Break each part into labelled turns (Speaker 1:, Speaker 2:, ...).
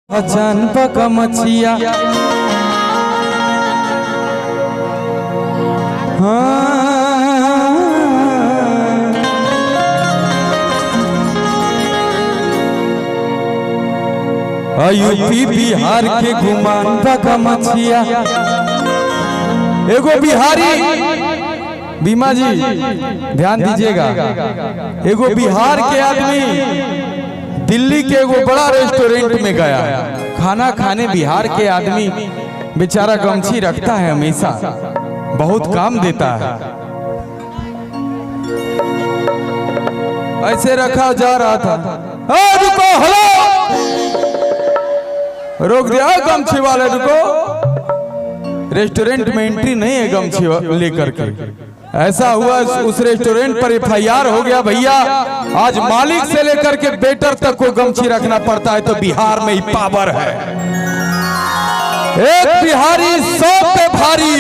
Speaker 1: अचान पका मछिया यूपी बिहार के गुमान पका मछिया। एगो बिहारी बीमा जी ध्यान दीजिएगा, एगो बिहार के आदमी दिल्ली के एगो बड़ा रेस्टोरेंट में गया खाना खाने। बिहार के आदमी बेचारा गमछी रखता है, हमेशा बहुत काम देता है। ऐसे रखा जा रहा था, रुको, हेलो, रोक दिया गमछी वाले, रुको। रेस्टोरेंट में एंट्री नहीं है गमछी लेकर के। ऐसा हुआ उस रेस्टोरेंट पर FIR हो गया। भैया आज मालिक से लेकर के वेटर तक को गमछी रखना पड़ता है, तो बिहार में ही पावर है। एक बिहारी 100 पे भारी,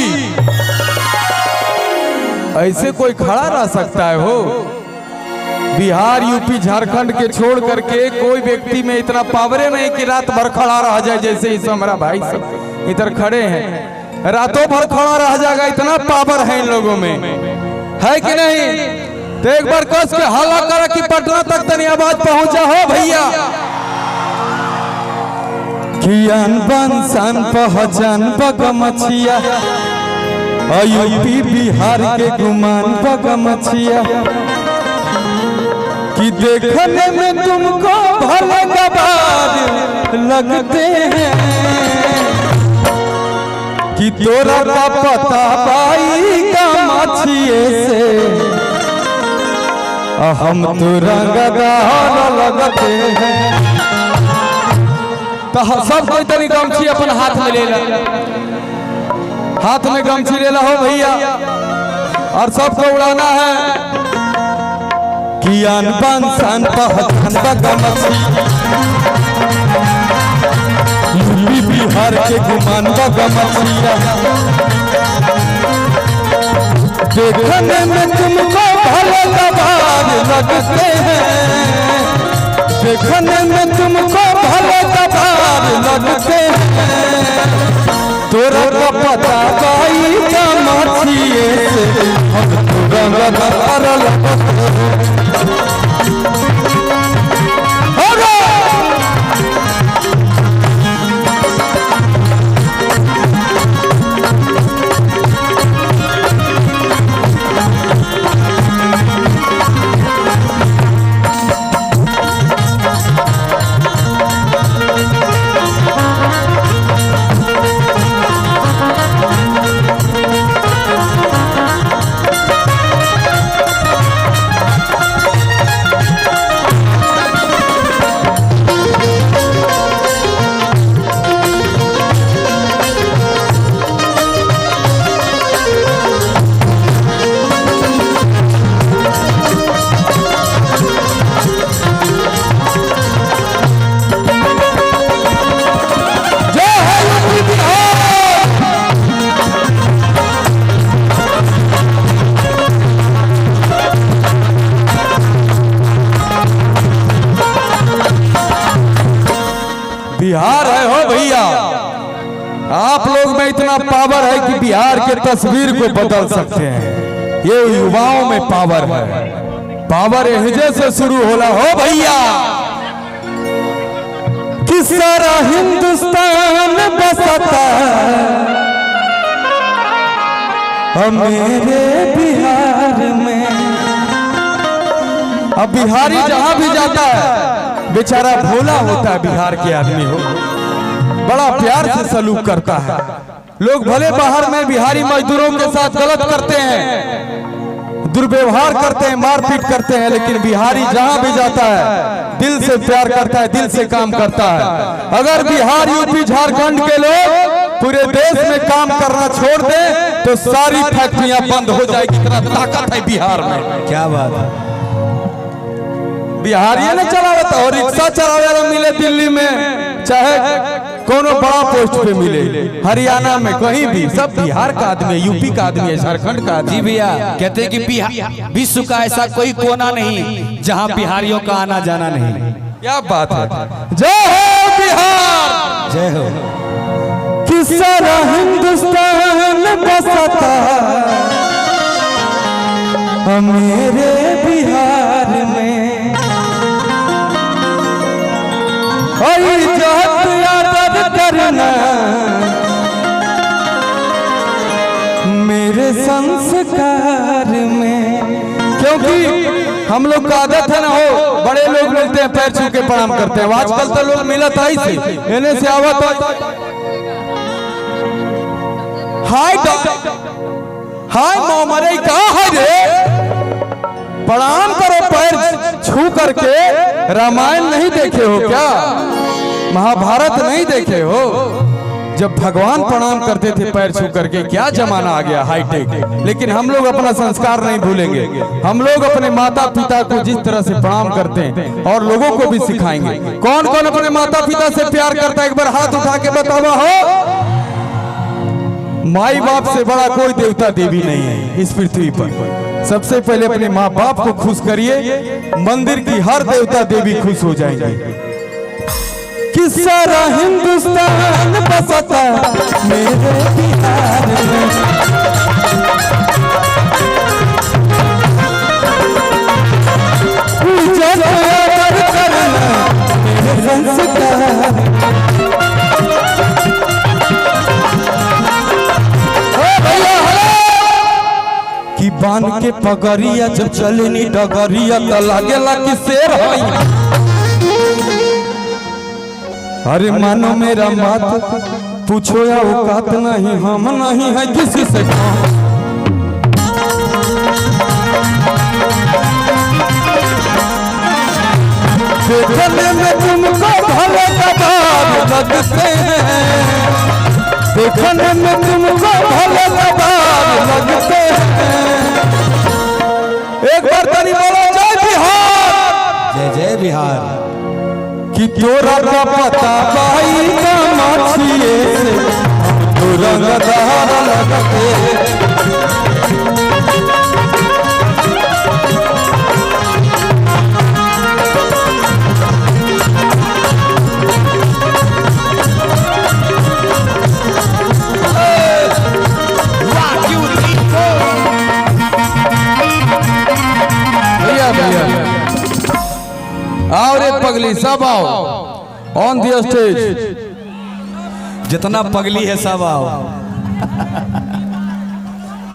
Speaker 1: ऐसे कोई खड़ा रह सकता है हो? बिहार यूपी झारखंड के छोड़ करके कोई व्यक्ति में इतना पावरे नहीं कि रात भर खड़ा रह जाए। जैसे इस हमारा भाई सब इधर खड़े हैं, रातों भर खड़ा रह जाएगा, इतना पावर है इन लोगों में, है कि नहीं? तो एक बार कस के हल्ला करा कि पटना तक तनी आवाज पहुंचा हो भैया। कियान बंसन पहचान बगमछिया, यूपी बिहार के गुमान बगमछिया। कि देखने में तुमको भले गवार लगते हैं, कि तोरा का पता पाई का मछिए से, हम तो रंगदार लगते हैं। तो सब कोई तनी गमछी अपन हाथ में ले ला, हाथ में गमछी ले ला हो भैया, और सबको उड़ाना है। कियान बंसन पहचान बगमछी, यूपी बिहार के गुमान बगमछिया। देखने में तुमको भले गवार लगते हैं, देखने में तुमको भले गवार लगते हैं। तोरा का पता पाई का मछिए से, हम तो रंगदार लगते हैं। बिहार है हो भैया, आप लोग में इतना पावर है कि बिहार के तस्वीर को बदल सकते हैं। ये युवाओं में पावर है, पावर एहजे से शुरू होला हो भैया। कि सारा हिंदुस्तान बसता मेरे बिहार में। अब बिहारी जहां भी जाता है बेचारा भोला होता है। बिहार के आदमी हो बड़ा प्यार से सलूक करता है। लोग भले बाहर में बिहारी मजदूरों के साथ गलत करते हैं, दुर्व्यवहार करते हैं, मारपीट करते हैं, लेकिन बिहारी जहां भी जाता है दिल से प्यार करता है, दिल से काम करता है। अगर बिहार यूपी झारखंड के लोग पूरे देश में काम करना छोड़ दे तो सारी फैक्ट्रियां बंद हो जाएगी। इतना ताकत है बिहार में, क्या बात है। बिहारी ने चलावता और रिक्शा चलावे मिले दिल्ली में, चाहे कोनो बड़ा पोस्ट पे मिले, हरियाणा में कहीं भी, सब बिहार का आदमी है, यूपी का आदमी है, झारखंड का आदमी।
Speaker 2: जी भैया, कहते हैं कि विश्व का ऐसा कोई कोना नहीं जहां बिहारियों का आना जाना नहीं।
Speaker 1: क्या बात है। जय हो बिहार। मेरे बिहार में इज्जत याद करना मेरे संस्कार में। क्योंकि हम लोग का आदत है ना, हो बड़े लोग मिलते हैं पैर छू के प्रणाम करते हैं। आजकल तो लोग मिलत आई से एने से आवत हाय हाय मोमरे का है रे, प्रणाम करो पैर छू करके। रामायण नहीं देखे हो क्या, महाभारत नहीं देखे हो? जब भगवान प्रणाम करते थे पैर छू करके, क्या जमाना आ गया हाईटेक। लेकिन हम लोग अपना संस्कार नहीं भूलेंगे। हम लोग अपने माता पिता को जिस तरह से प्रणाम करते हैं और लोगों को भी सिखाएंगे। कौन कौन अपने माता पिता से प्यार करता है, एक बार हाथ उठा के बतावा हो। माई बाप से बड़ा कोई देवता देवी नहीं है इस पृथ्वी पर। सबसे पहले अपने माँ बाप को खुश करिए, मंदिर की हर देवता देवी खुश हो जाएंगे। कि सारा हिंदुस्तान बसता मेरे बिहार में, इज्जत याद करना मेरे संस्कार। कि बांध के पगड़िया जब चलनी डगरिया तो लागेला कि शेर है। अरे मानो मेरा बात पूछो या औकात नहीं, हम नहीं है किसी से देखने में तुमको भले कबाब लगते हैं, देखने में तुमको भले कबाब लगते हैं। एक बार तनी बोलो जय बिहार,
Speaker 2: जय जय बिहार।
Speaker 1: कि तोरा का पता भाई का माछिए से तो रंगदार लगते। आओ रे पगली, सब आओ ऑन द स्टेज।
Speaker 2: जितना पगली है सब आओ।